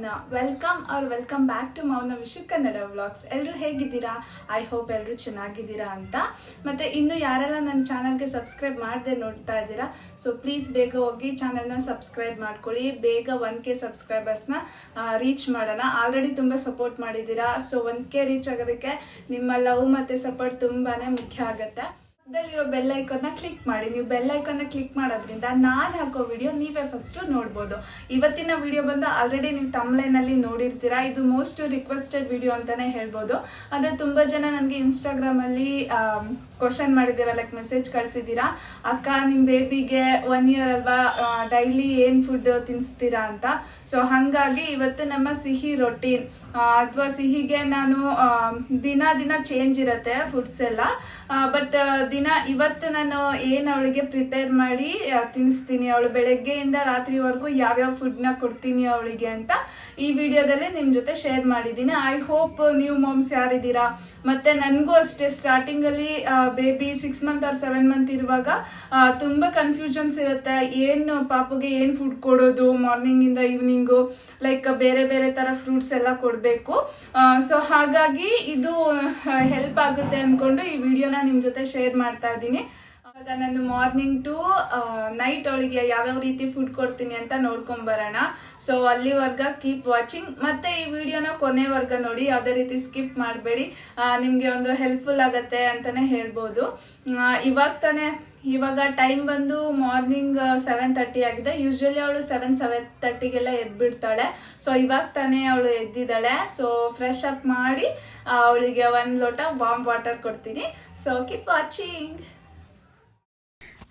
ಮೌನ. Welcome back to ಮೌನ Vishu Kannada vlogs. ಎಲ್ಲರೂ ಹೇಗಿದ್ದೀರಾ? ಐ ಹೋಪ್ ಎಲ್ಲರೂ ಚೆನ್ನಾಗಿದ್ದೀರಾ ಅಂತ. ಮತ್ತು ಇನ್ನು ಯಾರೆಲ್ಲ ನನ್ನ ಚಾನಲ್ಗೆ ಸಬ್ಸ್ಕ್ರೈಬ್ ಮಾಡದೆ ನೋಡ್ತಾ ಇದ್ದೀರಾ, ಸೊ ಪ್ಲೀಸ್ ಬೇಗ ಹೋಗಿ ಚಾನಲ್ನ ಸಬ್ಸ್ಕ್ರೈಬ್ ಮಾಡ್ಕೊಳ್ಳಿ. ಬೇಗ 1K ಸಬ್ಸ್ಕ್ರೈಬರ್ಸ್ನ ರೀಚ್ ಮಾಡೋಣ. ಆಲ್ರೆಡಿ ತುಂಬ ಸಪೋರ್ಟ್ ಮಾಡಿದ್ದೀರಾ, ಸೊ 1K ರೀಚ್ ಆಗೋದಕ್ಕೆ ನಿಮ್ಮ ಲವ್ ಮತ್ತು ಸಪೋರ್ಟ್ ತುಂಬಾ ಮುಖ್ಯ ಆಗುತ್ತೆ. ಇದರಲ್ಲಿರೋ ಬೆಲ್ ಐಕಾನ್ನ ಕ್ಲಿಕ್ ಮಾಡಿ. ನೀವು ಬೆಲ್ ಐಕಾನ್ನ ಕ್ಲಿಕ್ ಮಾಡೋದ್ರಿಂದ ನಾನು ಹಾಕೋ ವಿಡಿಯೋ ನೀವೇ ಫಸ್ಟು ನೋಡ್ಬೋದು. ಇವತ್ತಿನ ವಿಡಿಯೋ ಬಂದು ಆಲ್ರೆಡಿ ನೀವು ತಮ್ಲೈನಲ್ಲಿ ನೋಡಿರ್ತೀರಾ. ಇದು ಮೋಸ್ಟ್ ರಿಕ್ವೆಸ್ಟೆಡ್ ವಿಡಿಯೋ ಅಂತಲೇ ಹೇಳ್ಬೋದು. ಅಂದರೆ ತುಂಬ ಜನ ನನಗೆ ಇನ್ಸ್ಟಾಗ್ರಾಮಲ್ಲಿ ಕ್ವಶನ್ ಮಾಡಿದ್ದೀರಾ, ಲೈಕ್ ಮೆಸೇಜ್ ಕಳಿಸಿದ್ದೀರಾ, ಅಕ್ಕ ನಿಮ್ಮ ಬೇಬಿಗೆ 1 year ಅಲ್ವಾ, ಡೈಲಿ ಏನು ಫುಡ್ ತಿನ್ನಿಸ್ತೀರಾ ಅಂತ. ಸೊ ಹಾಗಾಗಿ ಇವತ್ತು ನಮ್ಮ ಸಿಹಿ ರೊಟೀನ್ ಅಥವಾ ಸಿಹಿಗೆ ನಾನು ದಿನ ಚೇಂಜ್ ಇರುತ್ತೆ ಫುಡ್ಸ್ ಎಲ್ಲ. ಬಟ್ ಇವತ್ತು ನಾನು ಏನು ಅವಳಿಗೆ ಪ್ರಿಪೇರ್ ಮಾಡಿ ತಿನ್ನಿಸ್ತೀನಿ, ಅವಳು ಬೆಳಗ್ಗೆಯಿಂದ ರಾತ್ರಿವರೆಗೂ ಯಾವ್ಯಾವ ಫುಡ್ನ ಕೊಡ್ತೀನಿ ಅವಳಿಗೆ ಅಂತ ಈ ವಿಡಿಯೋದಲ್ಲಿ ನಿಮ್ಮ ಜೊತೆ ಶೇರ್ ಮಾಡಿದ್ದೀನಿ. ಐ ಹೋಪ್ ನೀವು ಮಾಮ್ಸ್ ಯಾರಿದ್ದೀರಾ, ಮತ್ತು ನನಗೂ ಅಷ್ಟೇ ಸ್ಟಾರ್ಟಿಂಗಲ್ಲಿ ಬೇಬಿ 6 month or 7 month ಇರುವಾಗ ತುಂಬ ಕನ್ಫ್ಯೂಷನ್ಸ್ ಇರುತ್ತೆ. ಏನು ಪಾಪುಗೆ ಏನು ಫುಡ್ ಕೊಡೋದು, ಮಾರ್ನಿಂಗಿಂದ ಈವ್ನಿಂಗು, ಲೈಕ್ ಬೇರೆ ಬೇರೆ ಥರ ಫ್ರೂಟ್ಸ್ ಎಲ್ಲ ಕೊಡಬೇಕು. ಸೊ ಹಾಗಾಗಿ ಇದು ಹೆಲ್ಪ್ ಆಗುತ್ತೆ ಅಂದ್ಕೊಂಡು ಈ ವಿಡಿಯೋನ ನಿಮ್ಮ ಜೊತೆ ಶೇರ್ ಮಾಡ್ತಾ ಇದ್ದೀನಿ. ಇವಾಗ ನಾನು ಮಾರ್ನಿಂಗ್ ಟು ನೈಟ್ ಅವಳಿಗೆ ಯಾವ್ಯಾವ ರೀತಿ ಫುಡ್ ಕೊಡ್ತೀನಿ ಅಂತ ನೋಡ್ಕೊಂಬರೋಣ. ಸೊ ಅಲ್ಲಿವರೆಗ ಕೀಪ್ ವಾಚಿಂಗ್, ಮತ್ತೆ ಈ ವಿಡಿಯೋನ ಕೊನೆವರೆಗ ನೋಡಿ, ಯಾವುದೇ ರೀತಿ ಸ್ಕಿಪ್ ಮಾಡಬೇಡಿ. ನಿಮಗೆ ಒಂದು ಹೆಲ್ಪ್ಫುಲ್ ಆಗತ್ತೆ ಅಂತಾನೆ ಹೇಳ್ಬೋದು. ಇವಾಗ ಟೈಮ್ ಬಂದು ಮಾರ್ನಿಂಗ್ 7:30 ಆಗಿದೆ. ಯೂಶ್ವಲಿ ಅವಳು 7:30ಗೆಲ್ಲ ಎದ್ಬಿಡ್ತಾಳೆ. ಸೊ ಇವಾಗ ತಾನೇ ಅವಳು ಎದ್ದಿದ್ದಾಳೆ. ಸೊ ಫ್ರೆಶ್ ಅಪ್ ಮಾಡಿ ಅವಳಿಗೆ 1 ಲೋಟ ವಾರ್ಮ್ ವಾಟರ್ ಕೊಡ್ತೀನಿ. So keep watching.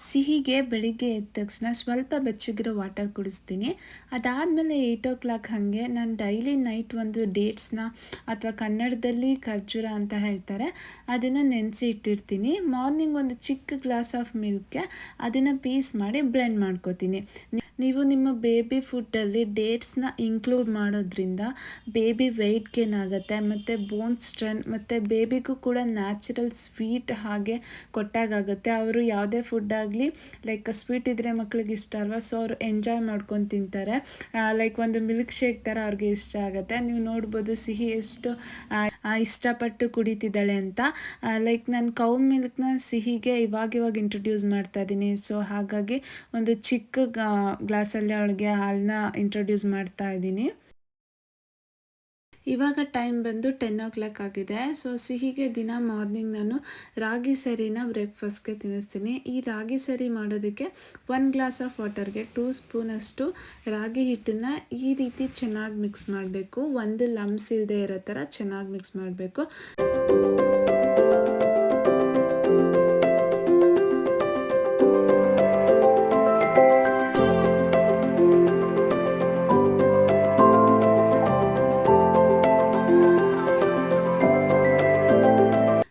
ಸಿಹಿಗೆ ಬೆಳಿಗ್ಗೆ ಎದ್ದ ತಕ್ಷಣ ಸ್ವಲ್ಪ ಬೆಚ್ಚಗಿರೋ ವಾಟರ್ ಕುಡಿಸ್ತೀನಿ. ಅದಾದಮೇಲೆ 8 o'clock ಹಾಗೆ ನಾನು ಡೈಲಿ ನೈಟ್ ಒಂದು ಡೇಟ್ಸ್ನ ಅಥವಾ ಕನ್ನಡದಲ್ಲಿ ಖರ್ಜೂರ ಅಂತ ಹೇಳ್ತಾರೆ, ಅದನ್ನು ನೆನೆಸಿ ಇಟ್ಟಿರ್ತೀನಿ. ಮಾರ್ನಿಂಗ್ ಒಂದು ಚಿಕ್ಕ ಗ್ಲಾಸ್ ಆಫ್ ಮಿಲ್ಕ್ಗೆ ಅದನ್ನು ಪೀಸ್ ಮಾಡಿ ಬ್ಲೆಂಡ್ ಮಾಡ್ಕೋತೀನಿ. ನೀವು ನಿಮ್ಮ ಬೇಬಿ ಫುಡ್ಡಲ್ಲಿ ಡೇಟ್ಸ್ನ ಇನ್ಕ್ಲೂಡ್ ಮಾಡೋದ್ರಿಂದ ಬೇಬಿ ವೆಯ್ಟ್ ಗೇನ್ ಆಗುತ್ತೆ, ಮತ್ತು ಬೋನ್ ಸ್ಟ್ರೆಂತ್, ಮತ್ತು ಬೇಬಿಗೂ ಕೂಡ ನ್ಯಾಚುರಲ್ ಸ್ವೀಟ್ ಹಾಗೆ ಕೊಟ್ಟಾಗುತ್ತೆ. ಅವರು ಯಾವುದೇ ಫುಡ್ ಆಗಲಿ ಲೈಕ್ ಸ್ವೀಟ್ ಇದ್ದರೆ ಮಕ್ಳಿಗೆ ಇಷ್ಟ ಅಲ್ವಾ, ಸೊ ಅವರು ಎಂಜಾಯ್ ಮಾಡ್ಕೊಂಡು ತಿಂತಾರೆ. ಲೈಕ್ ಒಂದು ಮಿಲ್ಕ್ ಶೇಕ್ ಥರ ಅವ್ರಿಗೆ ಇಷ್ಟ ಆಗುತ್ತೆ. ನೀವು ನೋಡ್ಬೋದು ಸಿಹಿ ಎಷ್ಟು ಇಷ್ಟಪಟ್ಟು ಕುಡಿತಿದ್ದಾಳೆ ಅಂತ. ಲೈಕ್ ನಾನು ಕೌ ಮಿಲ್ಕ್ನ ಸಿಹಿಗೆ ಇವಾಗ ಇಂಟ್ರೊಡ್ಯೂಸ್ ಮಾಡ್ತಾ ಇದ್ದೀನಿ. ಸೊ ಹಾಗಾಗಿ ಒಂದು ಚಿಕ್ಕ ಗ್ಲಾಸಲ್ಲಿ ಅವಳಿಗೆ ಹಾಲನ್ನ ಇಂಟ್ರೊಡ್ಯೂಸ್ ಮಾಡ್ತಾ ಇದ್ದೀನಿ. ಇವಾಗ ಟೈಮ್ ಬಂದು 10 o'clock ಆಗಿದೆ. ಸೊ ಸಿಹಿಗೆ ದಿನ ಮಾರ್ನಿಂಗ್ ನಾನು ರಾಗಿ ಸರಿನ ಬ್ರೇಕ್ಫಾಸ್ಟ್ಗೆ ತಿನ್ನಿಸ್ತೀನಿ. ಈ ರಾಗಿ ಸರಿ ಮಾಡೋದಕ್ಕೆ 1 ಗ್ಲಾಸ್ ಆಫ್ ವಾಟರ್ಗೆ 2 ಸ್ಪೂನ್ ಅಷ್ಟು ರಾಗಿ ಹಿಟ್ಟನ್ನು ಈ ರೀತಿ ಚೆನ್ನಾಗಿ ಮಿಕ್ಸ್ ಮಾಡಬೇಕು. ಒಂದು ಲಮ್ಸ್ ಇಲ್ಲದೆ ಇರೋ ಥರ ಚೆನ್ನಾಗಿ ಮಿಕ್ಸ್ ಮಾಡಬೇಕು.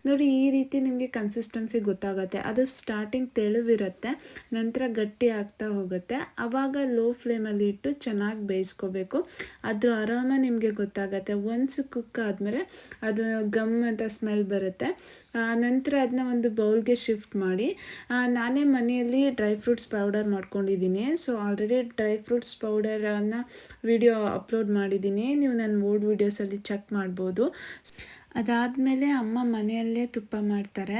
ನೋಡಿ, ಈ ರೀತಿ ನಿಮಗೆ ಕನ್ಸಿಸ್ಟೆನ್ಸಿ ಗೊತ್ತಾಗುತ್ತೆ. ಅದು ಸ್ಟಾರ್ಟಿಂಗ್ ತೆಳುವಿರುತ್ತೆ, ನಂತರ ಗಟ್ಟಿ ಆಗ್ತಾ ಹೋಗುತ್ತೆ. ಆವಾಗ ಲೋ ಫ್ಲೇಮಲ್ಲಿ ಇಟ್ಟು ಚೆನ್ನಾಗಿ ಬೇಯಿಸ್ಕೋಬೇಕು. ಅದ್ರ ಆರಾಮ ನಿಮಗೆ ಗೊತ್ತಾಗುತ್ತೆ. ಒನ್ಸ್ ಕುಕ್ ಆದಮೇಲೆ ಅದು ಗಮ್ ಅಂತ ಸ್ಮೆಲ್ ಬರುತ್ತೆ. ನಂತರ ಅದನ್ನ ಒಂದು ಬೌಲ್ಗೆ ಶಿಫ್ಟ್ ಮಾಡಿ, ನಾನೇ ಮನೆಯಲ್ಲಿ ಡ್ರೈ ಫ್ರೂಟ್ಸ್ ಪೌಡರ್ ಮಾಡ್ಕೊಂಡಿದ್ದೀನಿ. ಸೊ ಆಲ್ರೆಡಿ ಡ್ರೈ ಫ್ರೂಟ್ಸ್ ಪೌಡರನ್ನು ವಿಡಿಯೋ ಅಪ್ಲೋಡ್ ಮಾಡಿದ್ದೀನಿ, ನೀವು ನನ್ನ ಓಲ್ಡ್ ವೀಡಿಯೋಸಲ್ಲಿ ಚೆಕ್ ಮಾಡ್ಬೋದು. ಅದಾದಮೇಲೆ ಅಮ್ಮ ಮನೆಯಲ್ಲೇ ತುಪ್ಪ ಮಾಡ್ತಾರೆ.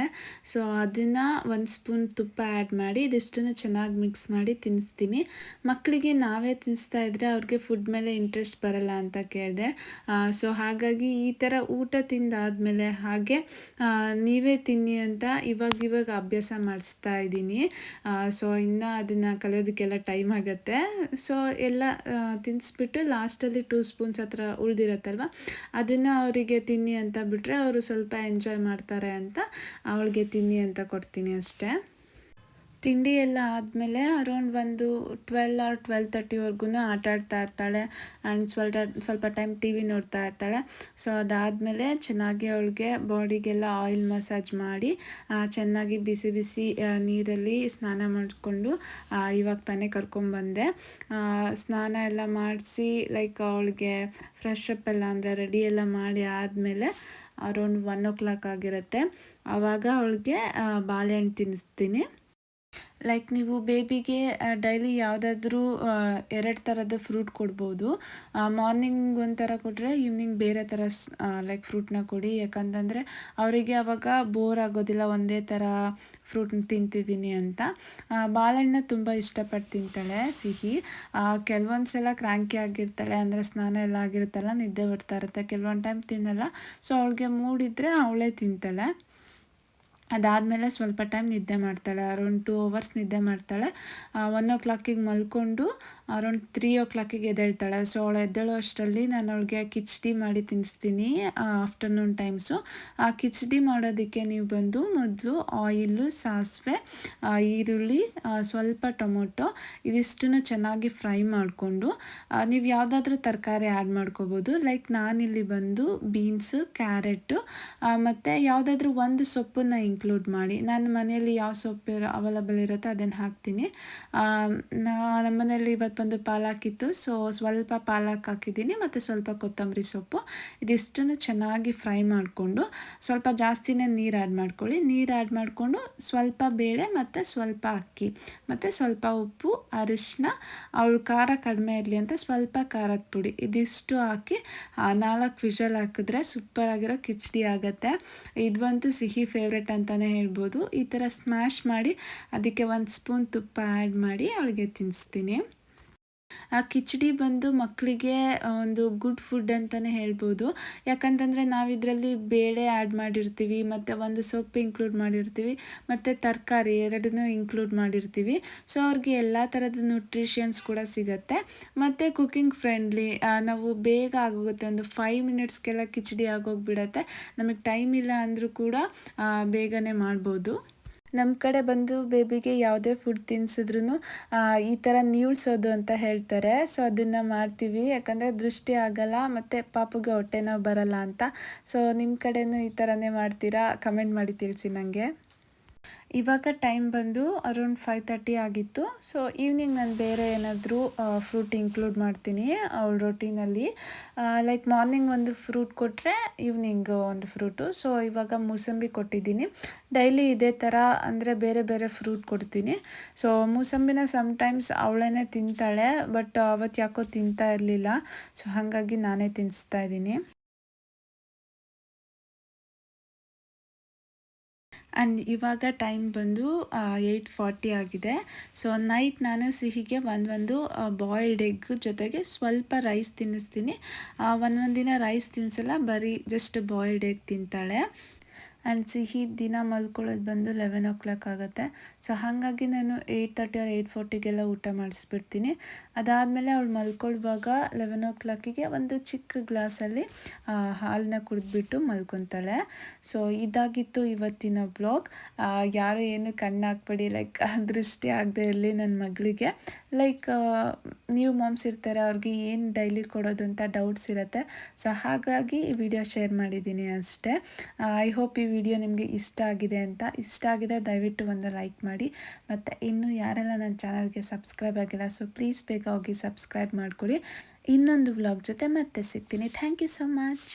ಸೊ ಅದನ್ನು 1 ಸ್ಪೂನ್ ತುಪ್ಪ ಆ್ಯಡ್ ಮಾಡಿ ಇದಿಷ್ಟನ್ನು ಚೆನ್ನಾಗಿ ಮಿಕ್ಸ್ ಮಾಡಿ ತಿನ್ನಿಸ್ತೀನಿ. ಮಕ್ಕಳಿಗೆ ನಾವೇ ತಿನ್ನಿಸ್ತಾ ಇದ್ದರೆ ಅವ್ರಿಗೆ ಫುಡ್ ಮೇಲೆ ಇಂಟ್ರೆಸ್ಟ್ ಬರಲ್ಲ ಅಂತ ಕೇಳಿದೆ. ಸೊ ಹಾಗಾಗಿ ಈ ಥರ ಊಟ ತಿಂದಾದಮೇಲೆ ಹಾಗೆ ನೀವೇ ತಿನ್ನಿ ಅಂತ ಇವಾಗ ಅಭ್ಯಾಸ ಮಾಡಿಸ್ತಾ ಇದ್ದೀನಿ. ಸೊ ಇನ್ನು ಅದನ್ನು ಕಲಿಯೋದಕ್ಕೆಲ್ಲ ಟೈಮ್ ಆಗುತ್ತೆ. ಸೊ ಎಲ್ಲ ತಿನ್ನಿಸ್ಬಿಟ್ಟು ಲಾಸ್ಟಲ್ಲಿ 2 ಸ್ಪೂನ್ಸ್ ಹತ್ರ ಉಳಿದಿರತ್ತಲ್ವ, ಅದನ್ನು ಅವರಿಗೆ ತಿನ್ನಿ ಅಂತ ಬಿಟ್ಟರೆ ಅವರು ಸ್ವಲ್ಪ ಎಂಜಾಯ್ ಮಾಡ್ತಾರೆ ಅಂತ ಅವಳಿಗೆ ತಿನ್ನಿ ಅಂತ ಕೊಡ್ತೀನಿ ಅಷ್ಟೇ. ತಿಂಡಿ ಎಲ್ಲ ಆದಮೇಲೆ ಅರೌಂಡ್ ಒಂದು 12 or 12:30ವರೆಗೂ ಆಟ ಆಡ್ತಾ ಇರ್ತಾಳೆ ಆ್ಯಂಡ್ ಸ್ವಲ್ಪ ಟೈಮ್ ಟಿ ವಿ ನೋಡ್ತಾ ಇರ್ತಾಳೆ. ಸೊ ಅದಾದಮೇಲೆ ಚೆನ್ನಾಗಿ ಅವಳಿಗೆ ಬಾಡಿಗೆಲ್ಲ ಆಯಿಲ್ ಮಸಾಜ್ ಮಾಡಿ ಚೆನ್ನಾಗಿ ಬಿಸಿ ನೀರಲ್ಲಿ ಸ್ನಾನ ಮಾಡಿಕೊಂಡು ಇವಾಗ ತಾನೇ ಕರ್ಕೊಂಡ್ಬಂದೆ. ಸ್ನಾನ ಎಲ್ಲ ಮಾಡಿಸಿ ಲೈಕ್ ಅವಳಿಗೆ ಫ್ರೆಶ್ ಅಪ್ ಎಲ್ಲ ಅಂದರೆ ರೆಡಿ ಎಲ್ಲ ಮಾಡಿ ಆದಮೇಲೆ ಅರೌಂಡ್ 1 o'clock ಆಗಿರುತ್ತೆ. ಆವಾಗ ಅವಳಿಗೆ ಬಾಳೆಹಣ್ಣು ತಿನ್ನಿಸ್ತೀನಿ. ಲೈಕ್ ನೀವು ಬೇಬಿಗೆ ಡೈಲಿ ಯಾವುದಾದ್ರೂ 2 ಥರದ ಫ್ರೂಟ್ ಕೊಡ್ಬೋದು. ಮಾರ್ನಿಂಗ್ ಒಂಥರ ಕೊಟ್ಟರೆ ಈವ್ನಿಂಗ್ ಬೇರೆ ಥರ ಲೈಕ್ ಫ್ರೂಟ್ನ ಕೊಡಿ. ಯಾಕಂತಂದರೆ ಅವರಿಗೆ ಆವಾಗ ಬೋರ್ ಆಗೋದಿಲ್ಲ ಒಂದೇ ಥರ ಫ್ರೂಟ್ ತಿಂತಿದ್ದೀನಿ ಅಂತ. ಬಾಳೆಹಣ್ಣು ತುಂಬ ಇಷ್ಟಪಟ್ಟು ತಿಂತಾಳೆ ಸಿಹಿ. ಕೆಲವೊಂದು ಸಲ ಕ್ರ್ಯಾಂಕಿ ಆಗಿರ್ತಾಳೆ, ಅಂದರೆ ಸ್ನಾನ ಎಲ್ಲ ಆಗಿರುತ್ತಲ್ಲ, ನಿದ್ದೆ ಬರ್ತಾ ಇರುತ್ತೆ, ಕೆಲವೊಂದು ಟೈಮ್ ತಿನ್ನಲ್ಲ. ಸೊ ಅವಳಿಗೆ ಮೂಡಿದ್ರೆ ಅವಳೇ ತಿಂತಾಳೆ. ಅದಾದಮೇಲೆ ಸ್ವಲ್ಪ ಟೈಮ್ ನಿದ್ದೆ ಮಾಡ್ತಾಳೆ, ಅರೌಂಡ್ 2 ಅವರ್ಸ್ ನಿದ್ದೆ ಮಾಡ್ತಾಳೆ. 1 o'clock ಮಲ್ಕೊಂಡು ಅರೌಂಡ್ 3 o'clock ಎದ್ದೇಳ್ತಾಳೆ. ಸೊ ಅವಳು ಎದ್ದೇಳೋ ಅಷ್ಟರಲ್ಲಿ ನಾನು ಅವಳಿಗೆ ಕಿಚಡಿ ಮಾಡಿ ತಿನ್ನಿಸ್ತೀನಿ ಆಫ್ಟರ್ನೂನ್ ಟೈಮ್ಸು. ಆ ಕಿಚಡಿ ಮಾಡೋದಕ್ಕೆ ನೀವು ಬಂದು ಮೊದಲು ಆಯಿಲು, ಸಾಸಿವೆ, ಈರುಳ್ಳಿ, ಸ್ವಲ್ಪ ಟೊಮೊಟೊ ಇದಿಷ್ಟನ್ನು ಚೆನ್ನಾಗಿ ಫ್ರೈ ಮಾಡಿಕೊಂಡು ನೀವು ಯಾವುದಾದ್ರೂ ತರಕಾರಿ ಆ್ಯಡ್ ಮಾಡ್ಕೋಬೋದು. ಲೈಕ್ ನಾನಿಲ್ಲಿ ಬಂದು ಬೀನ್ಸು, ಕ್ಯಾರೆಟು ಮತ್ತು ಯಾವುದಾದ್ರೂ ಒಂದು ಸೊಪ್ಪನ್ನು ಇನ್ಕ್ಲೂಡ್ ಮಾಡಿ. ನಾನು ಮನೆಯಲ್ಲಿ ಯಾವ ಸೊಪ್ಪು ಅವೈಲಬಲ್ ಇರುತ್ತೋ ಅದನ್ನು ಹಾಕ್ತೀನಿ. ನಮ್ಮ ಮನೆಯಲ್ಲಿ ಇವತ್ತು ಬಂದು ಪಾಲಕ್ ಇತ್ತು, ಸೊ ಸ್ವಲ್ಪ ಪಾಲಕ್ ಹಾಕಿದ್ದೀನಿ ಮತ್ತು ಸ್ವಲ್ಪ ಕೊತ್ತಂಬರಿ ಸೊಪ್ಪು. ಇದಿಷ್ಟನ್ನು ಚೆನ್ನಾಗಿ ಫ್ರೈ ಮಾಡಿಕೊಂಡು ಸ್ವಲ್ಪ ಜಾಸ್ತಿನೇ ನೀರು ಆ್ಯಡ್ ಮಾಡ್ಕೊಳ್ಳಿ. ನೀರು ಆ್ಯಡ್ ಮಾಡಿಕೊಂಡು ಸ್ವಲ್ಪ ಬೇಳೆ ಮತ್ತು ಸ್ವಲ್ಪ ಅಕ್ಕಿ ಮತ್ತು ಸ್ವಲ್ಪ ಉಪ್ಪು, ಅರಿಶಿನ, ಅವಳು ಖಾರ ಕಡಿಮೆ ಇರಲಿ ಅಂತ ಸ್ವಲ್ಪ ಖಾರದ ಪುಡಿ ಇದಿಷ್ಟು ಹಾಕಿ 4 ವಿಷಲ್ ಹಾಕಿದ್ರೆ ಸೂಪರಾಗಿರೋ ಕಿಚಡಿ ಆಗುತ್ತೆ. ಇದಂತೂ ಸಿಹಿ ಫೇವ್ರೆಟ್ ಅಂತಲೇ ಹೇಳ್ಬೋದು. ಈ ಥರ ಸ್ಮ್ಯಾಶ್ ಮಾಡಿ ಅದಕ್ಕೆ 1 ಸ್ಪೂನ್ ತುಪ್ಪ ಆ್ಯಡ್ ಮಾಡಿ ಅವಳಿಗೆ ತಿನ್ನಿಸ್ತೀನಿ. ಆ ಕಿಚಡಿ ಬಂದು ಮಕ್ಕಳಿಗೆ ಒಂದು ಗುಡ್ ಫುಡ್ ಅಂತಲೇ ಹೇಳ್ಬೋದು. ಯಾಕಂತಂದರೆ ನಾವಿದರಲ್ಲಿ ಬೇಳೆ ಆ್ಯಡ್ ಮಾಡಿರ್ತೀವಿ ಮತ್ತು ಒಂದು ಸೊಪ್ಪು ಇನ್ಕ್ಲೂಡ್ ಮಾಡಿರ್ತೀವಿ ಮತ್ತು ತರಕಾರಿ ಎರಡನ್ನೂ ಇನ್ಕ್ಲೂಡ್ ಮಾಡಿರ್ತೀವಿ. ಸೊ ಅವ್ರಿಗೆ ಎಲ್ಲ ಥರದ ನ್ಯೂಟ್ರಿಷನ್ಸ್ ಕೂಡ ಸಿಗುತ್ತೆ ಮತ್ತು ಕುಕ್ಕಿಂಗ್ ಫ್ರೆಂಡ್ಲಿ. ನಾವು ಬೇಗ ಆಗೋಗುತ್ತೆ, ಒಂದು 5 ಮಿನಿಟ್ಸ್ಗೆಲ್ಲ ಕಿಚಡಿ ಆಗೋಗಿಬಿಡತ್ತೆ. ನಮಗೆ ಟೈಮ್ ಇಲ್ಲ ಅಂದರೂ ಕೂಡ ಬೇಗನೆ ಮಾಡ್ಬೋದು. ನಮ್ಮ ಕಡೆ ಬಂದು ಬೇಬಿಗೆ ಯಾವುದೇ ಫುಡ್ ತಿನ್ನಿಸಿದ್ರೂ ಈ ಥರ ನೀವ್ಸೋದು ಅಂತ ಹೇಳ್ತಾರೆ. ಸೊ ಅದನ್ನು ಮಾಡ್ತೀವಿ, ಯಾಕಂದರೆ ದೃಷ್ಟಿ ಆಗಲ್ಲ ಮತ್ತು ಪಾಪುಗೆ ಹೊಟ್ಟೆ ನೋವು ಬರಲ್ಲ ಅಂತ. ಸೊ ನಿಮ್ಮ ಕಡೆಯೂ ಈ ಥರನೇ ಮಾಡ್ತೀರಾ? ಕಮೆಂಟ್ ಮಾಡಿ ತಿಳಿಸಿ ನನಗೆ. ಇವಾಗ ಟೈಮ್ ಬಂದು ಅರೌಂಡ್ 5:30 ಆಗಿತ್ತು. ಸೊ ಈವ್ನಿಂಗ್ ನಾನು ಬೇರೆ ಏನಾದರೂ ಫ್ರೂಟ್ ಇನ್ಕ್ಲೂಡ್ ಮಾಡ್ತೀನಿ ಅವಳ ರೊಟೀನಲ್ಲಿ. ಲೈಕ್ ಮಾರ್ನಿಂಗ್ ಒಂದು ಫ್ರೂಟ್ ಕೊಟ್ಟರೆ ಈವ್ನಿಂಗ್ ಒಂದು ಫ್ರೂಟು. ಸೊ ಇವಾಗ ಮೂಸಂಬಿ ಕೊಟ್ಟಿದ್ದೀನಿ. ಡೈಲಿ ಇದೇ ಥರ ಅಂದರೆ ಬೇರೆ ಬೇರೆ ಫ್ರೂಟ್ ಕೊಡ್ತೀನಿ. ಸೊ ಮೂಸಂಬಿನ ಸಮ್ಟೈಮ್ಸ್ ಅವಳೇ ತಿಂತಾಳೆ, ಬಟ್ ಅವತ್ತು ಯಾಕೋ ತಿಂತಾ ಇರಲಿಲ್ಲ. ಸೊ ಹಾಗಾಗಿ ನಾನೇ ತಿನ್ನಿಸ್ತಾ ಇದ್ದೀನಿ. ಆ್ಯಂಡ್ ಇವಾಗ ಟೈಮ್ ಬಂದು 8:40 ಆಗಿದೆ. ಸೊ ನೈಟ್ ನಾನು ಸಿಹಿಗೆ ಒಂದು ಬಾಯ್ಲ್ಡ್ ಎಗ್ ಜೊತೆಗೆ ಸ್ವಲ್ಪ ರೈಸ್ ತಿನ್ನಿಸ್ತೀನಿ. ಒಂದೊಂದು ದಿನ ರೈಸ್ ತಿನ್ನಿಸಲ್ಲ, ಬರೀ ಜಸ್ಟ್ ಬಾಯ್ಲ್ಡ್ ಎಗ್ ತಿಂತಾಳೆ. ಆ್ಯಂಡ್ ಸಿಹಿ ದಿನ ಮಲ್ಕೊಳ್ಳೋದು ಬಂದು 11 o'clock ಆಗುತ್ತೆ. ಸೊ ಹಾಗಾಗಿ ನಾನು 8:30 or 8:40 ಊಟ ಮಾಡಿಸ್ಬಿಡ್ತೀನಿ. ಅದಾದಮೇಲೆ ಅವಳು ಮಲ್ಕೊಳ್ಳುವಾಗ 11 o'clock ಒಂದು ಚಿಕ್ಕ ಗ್ಲಾಸಲ್ಲಿ ಹಾಲನ್ನ ಕುಡಿದ್ಬಿಟ್ಟು ಮಲ್ಕೊತಾಳೆ. ಸೊ ಇದಾಗಿತ್ತು ಇವತ್ತಿನ ಬ್ಲಾಗ್. ಯಾರು ಏನು ಕಣ್ಣು ಹಾಕ್ಬೇಡಿ, ಲೈಕ್ ದೃಷ್ಟಿ ಆಗದೆ ಇರಲಿ ನನ್ನ ಮಗಳಿಗೆ. ಲೈಕ್ ನ್ಯೂ ಮಾಮ್ಸ್ ಇರ್ತಾರೆ, ಅವ್ರಿಗೆ ಏನು ಡೈಲಿ ಕೊಡೋದು ಅಂತ ಡೌಟ್ಸ್ ಇರುತ್ತೆ. ಸೊ ಹಾಗಾಗಿ ಈ ವಿಡಿಯೋ ಶೇರ್ ಮಾಡಿದ್ದೀನಿ ಅಷ್ಟೇ. ಐ ಹೋಪ್ ಈ ವಿಡಿಯೋ ನಿಮಗೆ ಇಷ್ಟ ಆಗಿದೆ ಅಂತ. ಇಷ್ಟ ಆಗಿದೆ ದಯವಿಟ್ಟು ಒಂದು ಲೈಕ್ ಮಾಡಿ. ಮತ್ತು ಇನ್ನೂ ಯಾರೆಲ್ಲ ನನ್ನ ಚಾನಲ್ಗೆ ಸಬ್ಸ್ಕ್ರೈಬ್ ಆಗಿಲ್ಲ, ಸೊ ಪ್ಲೀಸ್ ಬೇಗ ಹೋಗಿ ಸಬ್ಸ್ಕ್ರೈಬ್ ಮಾಡ್ಕೊಳ್ಳಿ. ಇನ್ನೊಂದು ವ್ಲಾಗ್ ಜೊತೆ ಮತ್ತೆ ಸಿಗ್ತೀನಿ. Thank you so much.